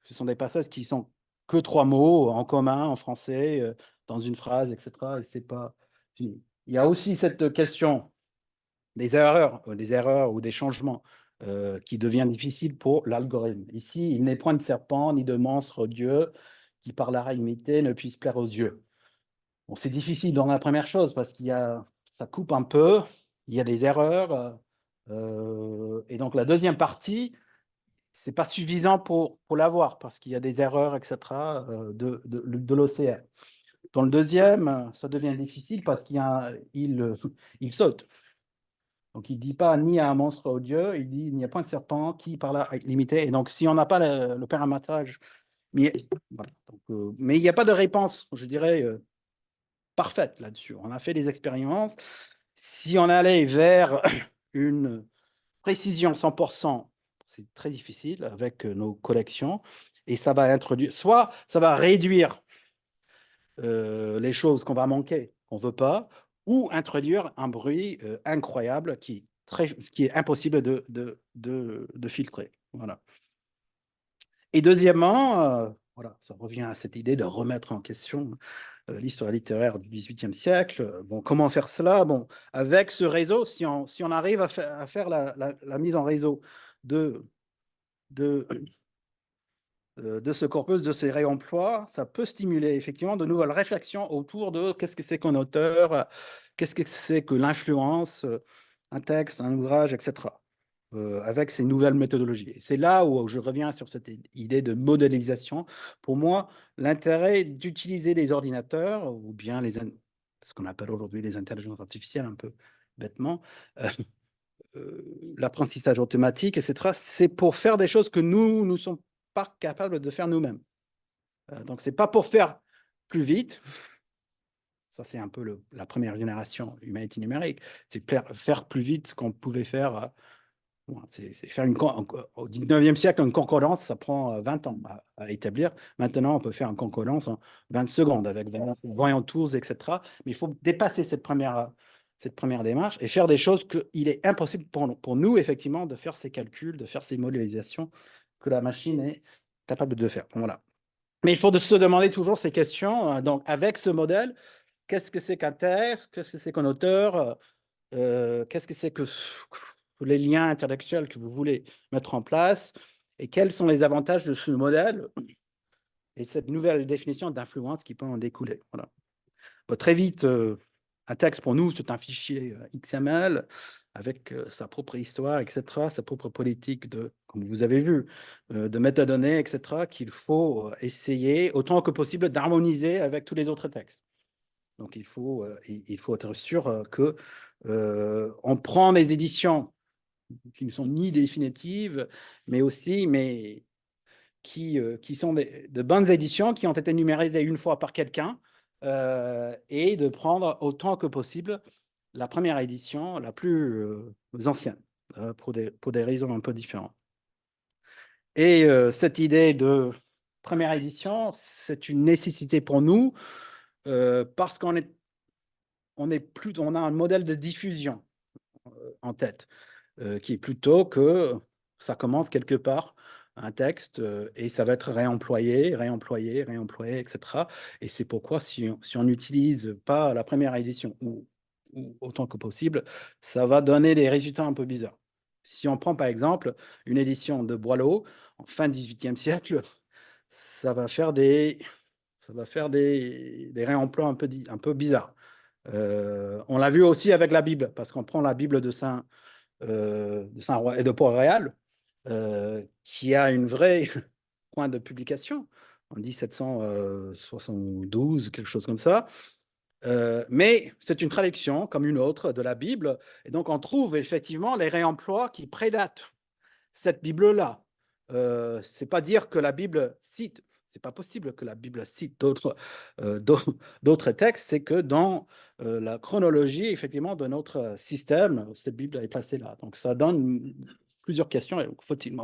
Ce sont des passages qui sont que trois mots en commun, en français, dans une phrase, etc. Et c'est pas fini. Il y a aussi cette question des erreurs ou des changements qui devient difficile pour l'algorithme. Ici, il n'est point de serpent ni de monstre odieux qui, par la réalité, ne puisse plaire aux yeux. Bon, c'est difficile dans la première chose parce ça coupe un peu, il y a des erreurs. Et donc, la deuxième partie, c'est pas suffisant pour l'avoir parce qu'il y a des erreurs, etc., de l'OCR. Dans le deuxième, ça devient difficile parce il saute. Donc, il ne dit pas ni à un monstre odieux, il dit il n'y a point de serpent qui par là est limité. Et donc, si on n'a pas le paramétrage, mais, voilà. Donc, mais il n'y a pas de réponse, je dirais, parfaite là-dessus. On a fait des expériences. Si on allait vers une précision 100%, c'est très difficile avec nos collections. Et ça va introduire, soit ça va réduire les choses qu'on va manquer, qu'on ne veut pas, ou introduire un bruit incroyable qui est impossible de filtrer. Voilà. Et deuxièmement, voilà, ça revient à cette idée de remettre en question l'histoire littéraire du XVIIIe siècle. Bon, comment faire cela? Bon, avec ce réseau, si on arrive à faire la mise en réseau de de ce corpus, de ces réemplois, ça peut stimuler effectivement de nouvelles réflexions autour de qu'est-ce que c'est qu'un auteur, qu'est-ce que c'est que l'influence, un texte, un ouvrage, etc. Avec ces nouvelles méthodologies. Et c'est là où je reviens sur cette idée de modélisation. Pour moi, l'intérêt d'utiliser les ordinateurs ou bien ce qu'on appelle aujourd'hui les intelligences artificielles, un peu bêtement, euh, l'apprentissage automatique, etc., c'est pour faire des choses que nous ne sommes pas capables de faire nous-mêmes. Donc, ce n'est pas pour faire plus vite. Ça, c'est un peu la première génération humanité numérique. C'est faire plus vite ce qu'on pouvait faire. C'est faire au 19e siècle, une concordance, ça prend 20 ans à établir. Maintenant, on peut faire une concordance en 20 secondes avec Voyant Tools, etc. Mais il faut dépasser cette première démarche et faire des choses qu'il est impossible pour nous, effectivement, de faire ces calculs, de faire ces modélisations que la machine est capable de faire. Voilà. Mais il faut se demander toujours ces questions. Donc, avec ce modèle, qu'est-ce que c'est qu'un texte? Qu'est-ce que c'est qu'un auteur? Qu'est-ce que c'est que les liens intellectuels que vous voulez mettre en place? Et quels sont les avantages de ce modèle et cette nouvelle définition d'influence qui peut en découler? Voilà. Bon, très vite, un texte pour nous, c'est un fichier XML avec sa propre histoire, etc., sa propre politique comme vous avez vu, de métadonnées, etc., qu'il faut essayer autant que possible d'harmoniser avec tous les autres textes. Donc, il faut être sûr que on prend des éditions qui ne sont ni définitives, mais aussi qui sont de bonnes éditions qui ont été numérisées une fois par quelqu'un et de prendre autant que possible la première édition la plus ancienne pour des raisons un peu différentes. Et cette idée de première édition, c'est une nécessité pour nous parce qu'on a un modèle de diffusion en tête qui est plutôt que ça commence quelque part un texte et ça va être réemployé, réemployé, réemployé, etc. Et c'est pourquoi si on n'utilise pas la première édition ou autant que possible, ça va donner des résultats un peu bizarres. Si on prend par exemple une édition de Boileau en fin 18e siècle, ça va faire des réemplois un peu bizarres. On l'a vu aussi avec la Bible, parce qu'on prend la Bible de Saint-Roi et de Port-Réal, qui a une vraie point de publication en 1772, quelque chose comme ça. Mais c'est une traduction comme une autre de la Bible. Et donc, on trouve effectivement les réemplois qui prédatent cette Bible-là. C'est pas dire que la Bible cite, c'est pas possible que la Bible cite d'autres textes, c'est que dans la chronologie, effectivement, de notre système, cette Bible est placée là. Donc, ça donne plusieurs questions. Faut-il,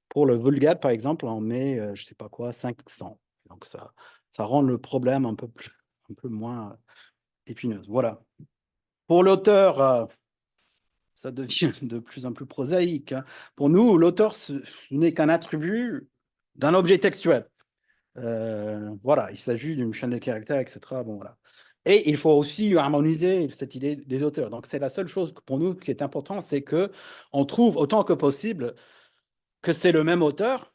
pour le Vulgate, par exemple, on met, je sais pas quoi, 500. Donc, ça rend le problème un peu moins épineux. Voilà. Pour l'auteur, ça devient de plus en plus prosaïque. Hein. Pour nous, l'auteur, ce n'est qu'un attribut d'un objet textuel. Voilà, il s'agit d'une chaîne de caractères, etc. Bon, voilà. Et il faut aussi harmoniser cette idée des auteurs. Donc, c'est la seule chose pour nous qui est importante, c'est qu'on trouve autant que possible que c'est le même auteur,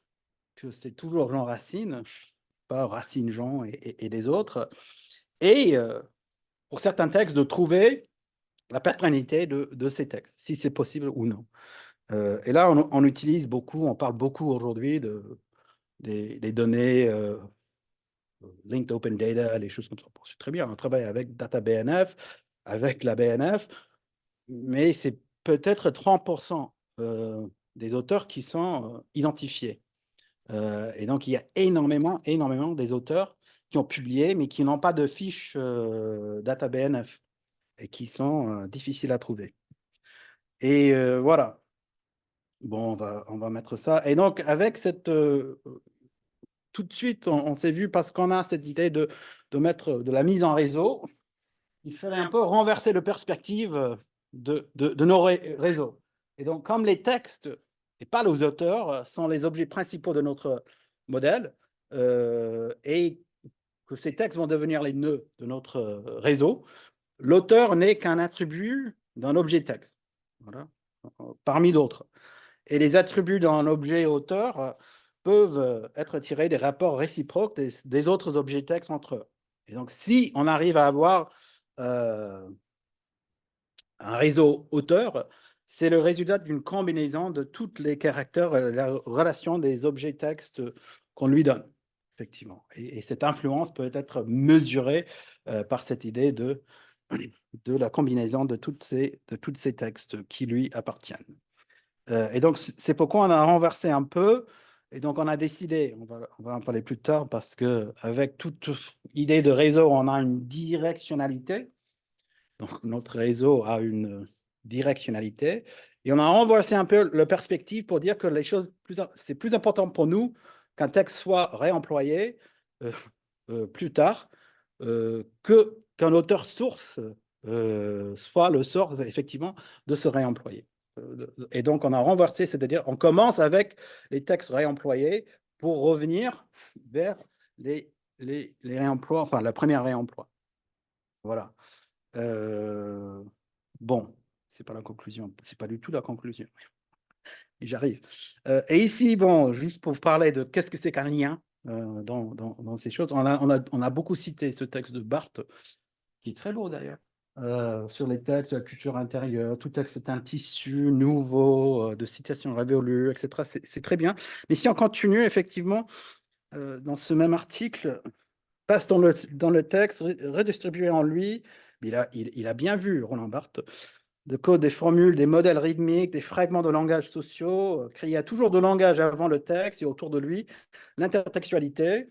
que c'est toujours Jean Racine, pas Racine Jean et des autres. Et pour certains textes, de trouver la pérennité de ces textes, si c'est possible ou non. Et là, on utilise beaucoup, on parle beaucoup aujourd'hui des données linked open data, les choses comme ça. C'est très bien, on travaille avec DataBNF, avec la BNF, mais c'est peut-être 30% des auteurs qui sont identifiés. Et donc, il y a énormément des auteurs qui ont publié, mais qui n'ont pas de fiche DataBNF et qui sont difficiles à trouver. Et voilà. Bon, on va mettre ça. Et donc, avec cette... tout de suite, on s'est vu, parce qu'on a cette idée de mettre de la mise en réseau, il fallait un peu renverser le perspective de nos réseaux. Et donc, comme les textes, et pas les auteurs, sont les objets principaux de notre modèle, et que ces textes vont devenir les nœuds de notre réseau, l'auteur n'est qu'un attribut d'un objet texte, voilà, parmi d'autres. Et les attributs d'un objet auteur peuvent être tirés des rapports réciproques des autres objets textes entre eux. Et donc, si on arrive à avoir un réseau auteur, c'est le résultat d'une combinaison de tous les caractères, la relation des objets textes qu'on lui donne, effectivement. Et cette influence peut être mesurée par cette idée de la combinaison de tous ces textes qui lui appartiennent. Et donc, c'est pourquoi on a renversé un peu. Et donc, on a décidé, on va en parler plus tard, parce qu'avec toute idée de réseau, on a une directionnalité. Donc, notre réseau a une directionnalité. Et on a renversé un peu la perspective pour dire que les choses, c'est plus important pour nous qu'un texte soit réemployé plus tard qu'un auteur source soit le source, effectivement, de ce réemployé. Et donc, on a renversé, c'est-à-dire, on commence avec les textes réemployés pour revenir vers les réemplois, enfin, la première réemploi. Voilà. Bon, c'est pas la conclusion, c'est pas du tout la conclusion. Et j'arrive. Et ici, bon, juste pour vous parler de qu'est-ce que c'est qu'un lien dans ces choses, on a beaucoup cité ce texte de Barthes, qui est très lourd d'ailleurs, sur les textes, la culture intérieure. Tout texte est un tissu nouveau de citations révolues, etc. C'est très bien. Mais si on continue, effectivement, dans ce même article, passe dans le texte, redistribué en lui, il a bien vu, Roland Barthes, de code, des formules, des modèles rythmiques, des fragments de langage sociaux, il y a toujours de langage avant le texte et autour de lui. L'intertextualité,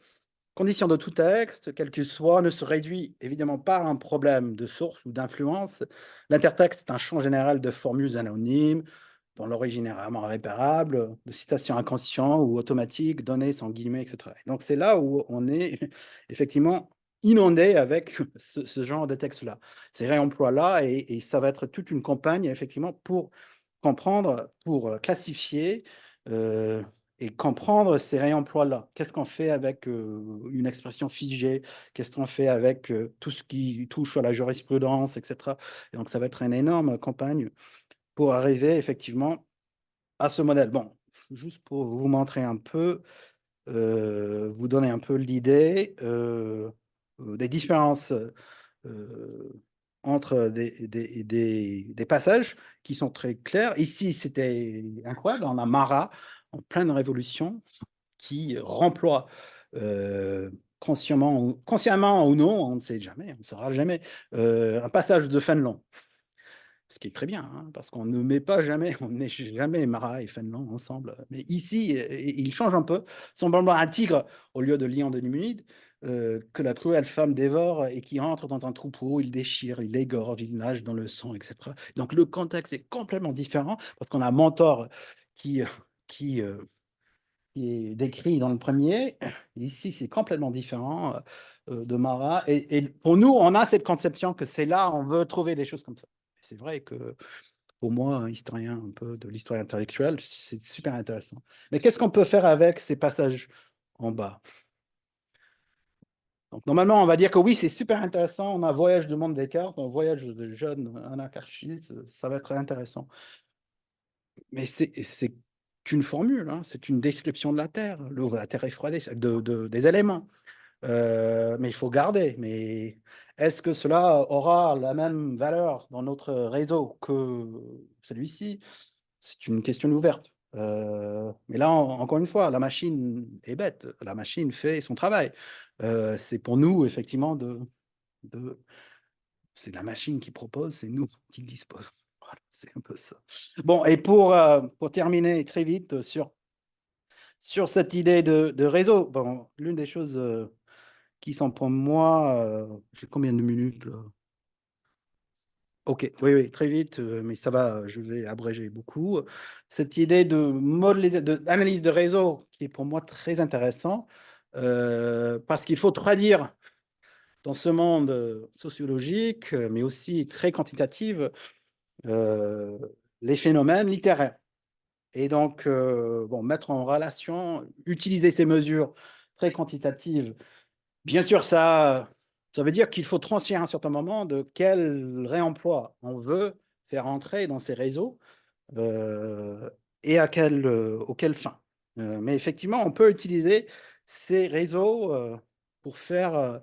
condition de tout texte, quel qu'il soit, ne se réduit évidemment pas à un problème de source ou d'influence. L'intertexte est un champ général de formules anonymes, dont l'origine est rarement réparable, de citations inconscientes ou automatiques, données sans guillemets, etc. Et donc c'est là où on est effectivement inondé avec ce genre de texte-là, ces réemplois-là, et ça va être toute une campagne effectivement pour comprendre, pour classifier et comprendre ces réemplois-là. Qu'est-ce qu'on fait avec une expression figée? Qu'est-ce qu'on fait avec tout ce qui touche à la jurisprudence, etc. Et donc, ça va être une énorme campagne pour arriver effectivement à ce modèle. Bon, juste pour vous montrer un peu, vous donner un peu l'idée des différences entre des passages qui sont très clairs. Ici, c'était incroyable. On a Marat en pleine révolution qui remploie consciemment ou non, on ne sait jamais, on ne saura jamais, un passage de Fénelon. Ce qui est très bien, hein, parce qu'on ne met pas jamais, on ne met jamais Marat et Fénelon ensemble. Mais ici, il change un peu, semblant un tigre au lieu de lion de Numide, que la cruelle femme dévore et qui entre dans un troupeau, il déchire, il égorge, il nage dans le sang, etc. Donc le contexte est complètement différent, parce qu'on a Mentor qui, qui, euh, qui est décrit dans le premier. Ici, c'est complètement différent de Marat. Et pour nous, on a cette conception que c'est là, on veut trouver des choses comme ça. C'est vrai que pour moi, un historien un peu de l'histoire intellectuelle, c'est super intéressant. Mais qu'est-ce qu'on peut faire avec ces passages en bas? Donc, normalement, on va dire que oui, c'est super intéressant. On a Voyage du monde des cartes, un voyage de jeune anarchiste, ça va être intéressant. Mais c'est qu'une formule, hein, c'est une description de la Terre. La Terre est froidée, des éléments. Mais il faut garder. Mais est-ce que cela aura la même valeur dans notre réseau que celui-ci? C'est une question ouverte. Mais là, encore une fois, la machine est bête. La machine fait son travail. C'est pour nous, effectivement, c'est la machine qui propose, c'est nous qui le dispose. Voilà, c'est un peu ça. Bon, et pour terminer très vite sur cette idée de réseau, bon, l'une des choses qui sont pour moi, j'ai combien de minutes là? Ok, oui, oui, très vite, mais ça va, je vais abréger beaucoup. Cette idée d'analyse de réseau qui est pour moi très intéressant, parce qu'il faut traduire dans ce monde sociologique, mais aussi très quantitatif, euh, les phénomènes littéraires. Et donc, bon, mettre en relation, utiliser ces mesures très quantitatives. Bien sûr, ça veut dire qu'il faut trancher à un certain moment de quel réemploi on veut faire entrer dans ces réseaux et auquel fin. Mais effectivement, on peut utiliser ces réseaux pour faire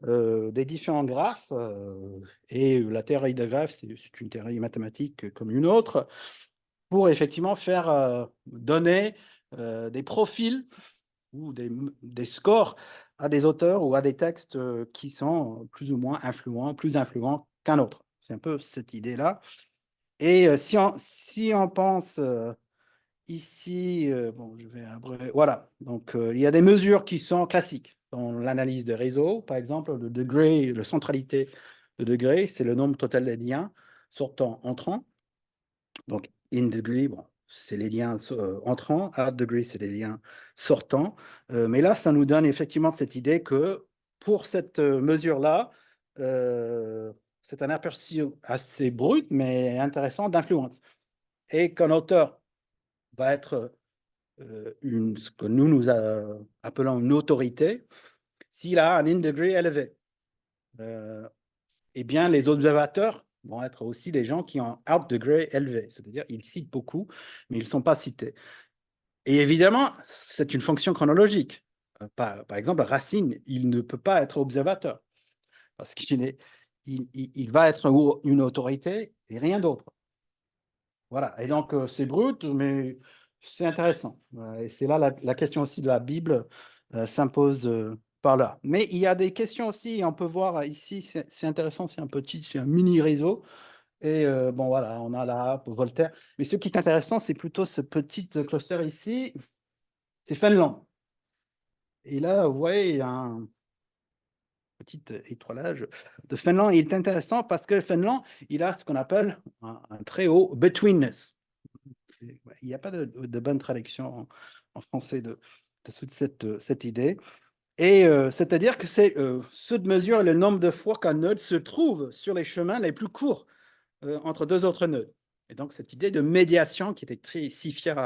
des différents graphes. Et la théorie de graphes, c'est une théorie mathématique comme une autre, pour effectivement faire donner des profils ou des scores à des auteurs ou à des textes qui sont plus ou moins influents, plus influents qu'un autre. C'est un peu cette idée-là. Et si on pense ici, bon, je vais abreuver, voilà. Donc, il y a des mesures qui sont classiques dans l'analyse de réseau. Par exemple, le degré, la centralité de degré, c'est le nombre total des liens sortants, entrants. Donc, in degree, bon, c'est les liens entrants. Out degree, c'est les liens sortants. Mais là, ça nous donne effectivement cette idée que pour cette mesure-là, c'est un aperçu assez brut, mais intéressant d'influence. Et qu'un auteur va être ce que nous appelons une autorité, s'il a un in degree élevé. Eh bien, les observateurs vont être aussi des gens qui ont un out degré élevé, c'est-à-dire ils citent beaucoup, mais ils ne sont pas cités. Et évidemment, c'est une fonction chronologique. Par exemple, Racine, il ne peut pas être observateur, parce il va être une autorité et rien d'autre. Voilà, et donc c'est brut, mais c'est intéressant. Et c'est là la question aussi de la Bible s'impose par là. Mais il y a des questions aussi, on peut voir ici, c'est intéressant, c'est un mini réseau. Et bon, voilà, on a là Voltaire. Mais ce qui est intéressant, c'est plutôt ce petit cluster ici, c'est Fénelon. Et là, vous voyez, il y a un petit étoilage de Fénelon. Il est intéressant parce que Fénelon, il a ce qu'on appelle un très haut betweenness. Il n'y a pas de bonne traduction en français de toute cette idée. Et c'est-à-dire que c'est ce de mesure le nombre de fois qu'un nœud se trouve sur les chemins les plus courts entre deux autres nœuds. Et donc, cette idée de médiation qui était si fière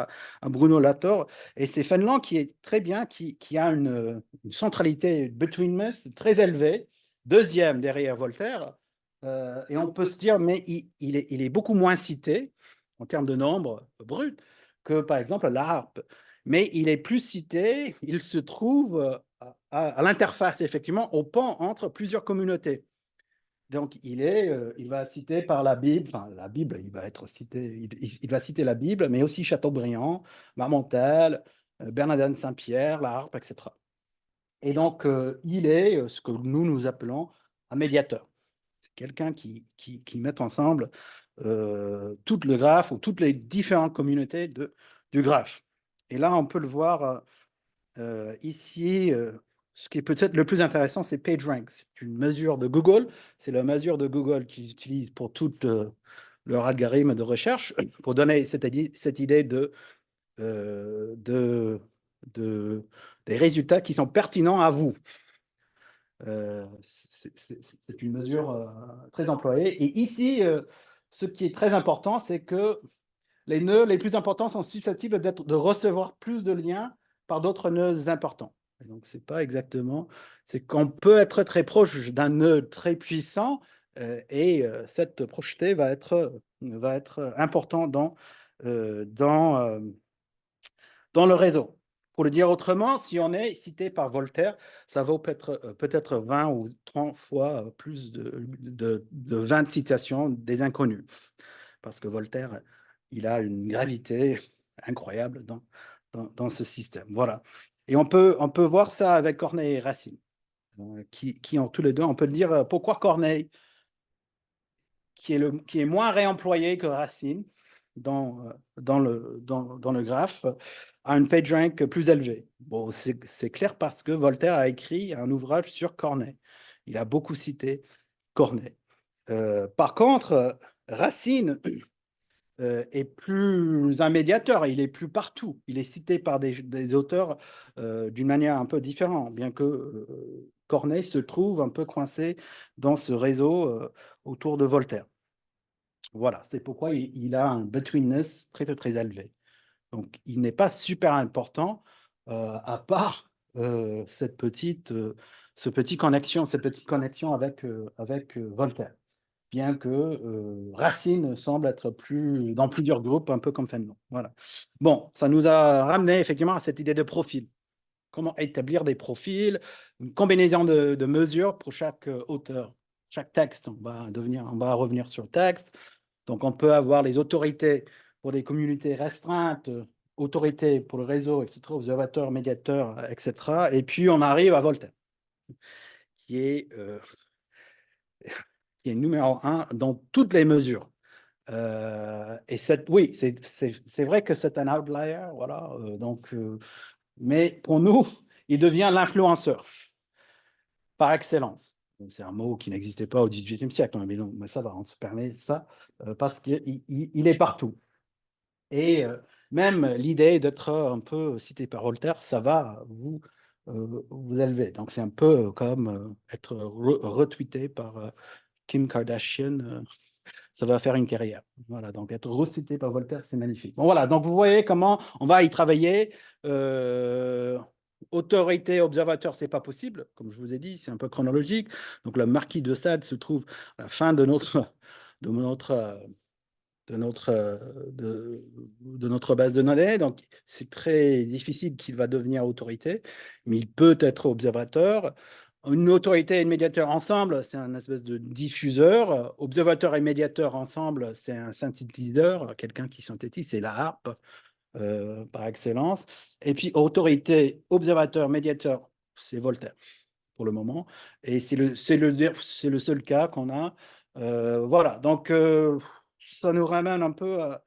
à Bruno Latour, et c'est Fénelon qui est très bien, qui a une centralité betweenness très élevée, deuxième derrière Voltaire. Et on peut se dire, mais il est beaucoup moins cité en termes de nombre brut que, par exemple, la harpe. Mais il est plus cité, il se trouve à l'interface, effectivement, au pont entre plusieurs communautés. Donc, il va citer par la Bible, enfin, la Bible, il va être cité, il va citer la Bible, mais aussi Chateaubriand, Marmontel, Bernardin de Saint-Pierre, la harpe, etc. Et donc, il est ce que nous appelons un médiateur. C'est quelqu'un qui met ensemble tout le graphe ou toutes les différentes communautés du graphe. Et là, on peut le voir ici. Ce qui est peut-être le plus intéressant, c'est PageRank. C'est une mesure de Google. C'est la mesure de Google qu'ils utilisent pour tout leur algorithme de recherche, pour donner cette idée des résultats qui sont pertinents à vous. C'est une mesure très employée. Et ici, ce qui est très important, c'est que les nœuds les plus importants sont susceptibles de recevoir plus de liens par d'autres nœuds importants. Et donc, c'est pas exactement, c'est qu'on peut être très proche d'un nœud très puissant et cette procheté va être important dans le réseau. Pour le dire autrement, si on est cité par Voltaire, ça vaut peut-être 20 ou 30 fois plus de 20 citations des inconnus. Parce que Voltaire, il a une gravité incroyable dans ce système. Voilà. Et on peut voir ça avec Corneille et Racine, qui ont tous les deux, on peut le dire, pourquoi Corneille, qui est moins réemployé que Racine dans le graphe, a une PageRank plus élevée. Bon, c'est clair parce que Voltaire a écrit un ouvrage sur Corneille. Il a beaucoup cité Corneille. Par contre, Racine est plus un médiateur, il est plus partout. Il est cité par des auteurs d'une manière un peu différente, bien que Corneille se trouve un peu coincé dans ce réseau autour de Voltaire. Voilà, c'est pourquoi il a un betweenness très, très, très élevé. Donc, il n'est pas super important, à part cette petite connexion avec Voltaire. bien que Racine semble être dans plusieurs groupes, un peu comme Fénelon. Voilà. Bon, ça nous a ramené effectivement à cette idée de profil. Comment établir des profils, une combinaison de mesures pour chaque auteur, chaque texte. On va revenir sur le texte. Donc, on peut avoir les autorités pour des communautés restreintes, autorités pour le réseau, etc., observateurs, médiateurs, etc. Et puis, on arrive à Voltaire, qui est, euh, qui est numéro un dans toutes les mesures. Et oui, c'est vrai que c'est un outlier, voilà. Mais pour nous, il devient l'influenceur par excellence. C'est un mot qui n'existait pas au XVIIIe siècle, hein, mais non, mais ça va, on se permet ça parce qu'il est partout. Et même l'idée d'être un peu cité par Voltaire, ça va vous élever. Donc c'est un peu comme être retweeté par Kim Kardashian, ça va faire une carrière. Voilà, donc être recité par Voltaire, c'est magnifique. Bon, voilà, donc vous voyez comment on va y travailler. Autorité, observateur, c'est pas possible, comme je vous ai dit, c'est un peu chronologique. Donc le marquis de Sade se trouve à la fin de notre, de notre, de notre base de données. Donc c'est très difficile qu'il va devenir autorité, mais il peut être observateur. Une autorité et un médiateur ensemble, c'est un espèce de diffuseur. Observateur et médiateur ensemble, c'est un synthétiseur, quelqu'un qui synthétise, c'est la harpe par excellence. Et puis autorité, observateur, médiateur, c'est Voltaire pour le moment. Et c'est le seul cas qu'on a. Voilà, donc ça nous ramène un peu à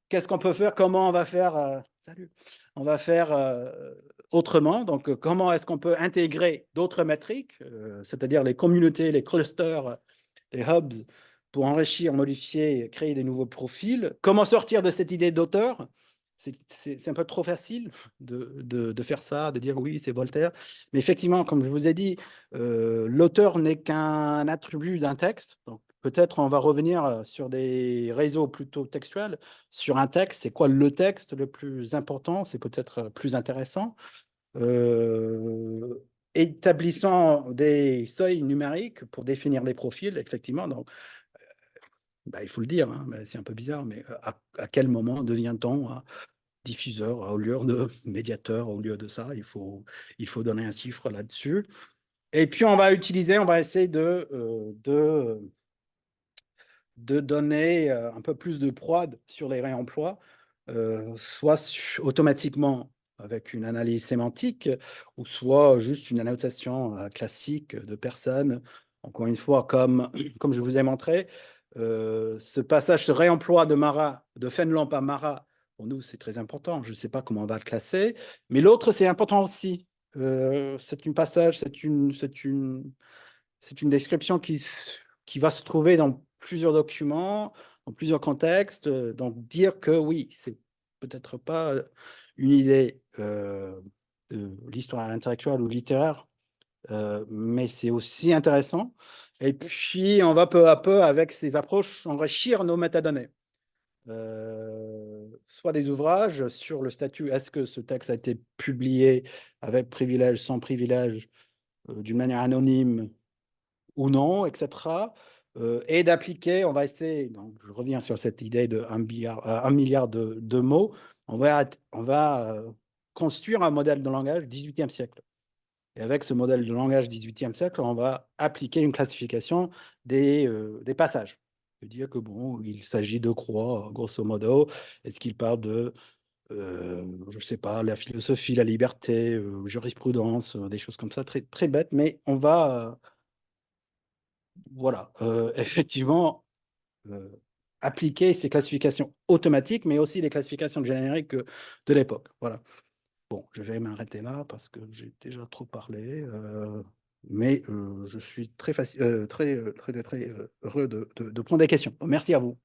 qu'est-ce qu'on peut faire, comment on va faire, salut, on va faire autrement. Donc, comment est-ce qu'on peut intégrer d'autres métriques, c'est-à-dire les communautés, les clusters, les hubs, pour enrichir, modifier, créer des nouveaux profils. Comment sortir de cette idée d'auteur? C'est un peu trop facile de faire ça, de dire oui, c'est Voltaire. Mais effectivement, comme je vous ai dit, l'auteur n'est qu'un attribut d'un texte. Donc, peut-être on va revenir sur des réseaux plutôt textuels. Sur un texte, c'est quoi le texte le plus important? C'est peut-être plus intéressant. Établissant des seuils numériques pour définir des profils, effectivement. Donc, bah, il faut le dire, hein, c'est un peu bizarre, mais à quel moment devient-on diffuseur au lieu de médiateur, au lieu de ça? Il faut donner un chiffre là-dessus. Et puis, on va essayer de donner un peu plus de prod sur les réemplois, soit automatiquement avec une analyse sémantique, ou soit juste une annotation classique de personnes. Encore une fois, comme je vous ai montré, ce passage, ce réemploi de Marat, de Fénelon par Marat, pour nous, c'est très important. Je ne sais pas comment on va le classer, mais l'autre, c'est important aussi. C'est un passage, c'est une description qui va se trouver dans plusieurs documents, dans plusieurs contextes. Donc, dire que oui, c'est peut-être pas une idée de l'histoire intellectuelle ou littéraire, mais c'est aussi intéressant. Et puis, on va peu à peu, avec ces approches, enrichir nos métadonnées. Soit des ouvrages sur le statut, est-ce que ce texte a été publié avec privilège, sans privilège, d'une manière anonyme ou non, etc. Et d'appliquer, on va essayer, donc je reviens sur cette idée de 1 milliard de mots, on va construire un modèle de langage 18e siècle. Et avec ce modèle de langage 18e siècle, on va appliquer une classification des passages. Dire que bon, il s'agit de croix, grosso modo. Est-ce qu'il parle de, je ne sais pas, la philosophie, la liberté, jurisprudence, des choses comme ça, très, très bêtes, mais on va voilà, effectivement, euh, appliquer ces classifications automatiques, mais aussi les classifications génériques de l'époque. Voilà. Bon, je vais m'arrêter là parce que j'ai déjà trop parlé, mais je suis très, très, très, très heureux de prendre des questions. Merci à vous.